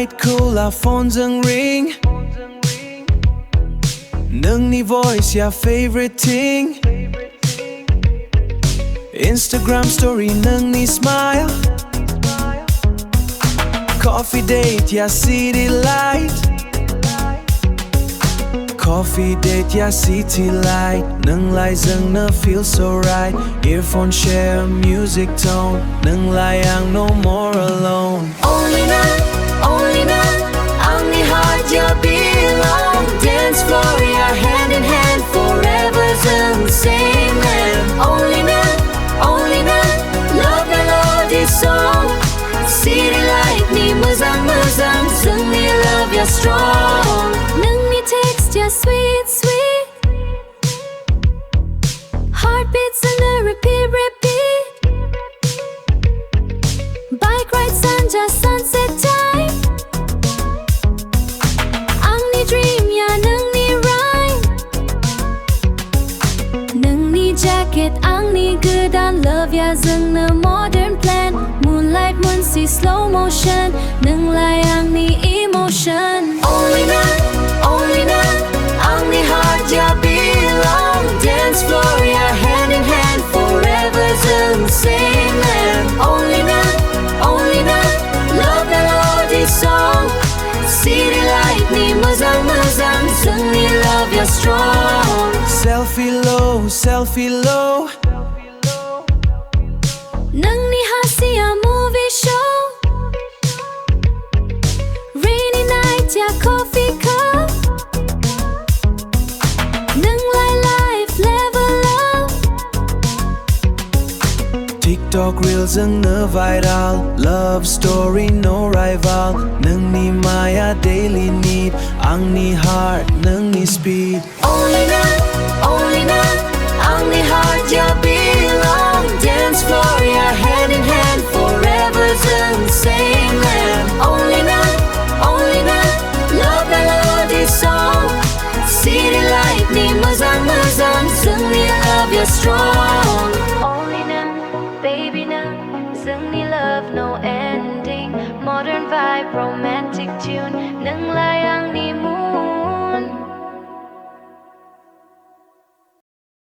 night cool our phones and ring. Nwng ni voice your favorite thing. Instagram story Nwng ni smile. Coffee date ya city light. Coffee date ya city light. Nwng lai dâng nó feel so right. Earphone share music tone. Nwng lai ang no more alone. Only Nwng, ang ni heart ya belong. Dance floor ya hand in hand, forever dâng same land. Only Nwng, love melody song. City light ni muzang dâng ni love ya strong. Nwng ni text ya sweet sweet. Heartbeats on a repeat. Bike rides under sunset time. Ang ni dream ya Nwng ni rhyme. Nwng ni jacket ang ni good on love ya dâng na modern plan. Moonlight moon see slow motion. Nwng lai ang ni emotion. Only Nwng, ang ni heart ya belong. Dance floor ya hand in hand, forever dâng same land. Only Nwng, love melody song. City light ni muzang dâng ni love ya strong. Selfie low. Nwng ni hasiya movie show. Rainy night ya coffee cup. Nwng lai life level up. TikTok reels ang na viral. Love story no rival. Nwng ni maya daily need. Ang ni heart Nwng ni speed. Only Nwng, ang ni heart ya belong. Dance floor ya hand in hand, forever dâng same land. Only Nwng, love melody song. City light ni muzang dâng ni love ya strong.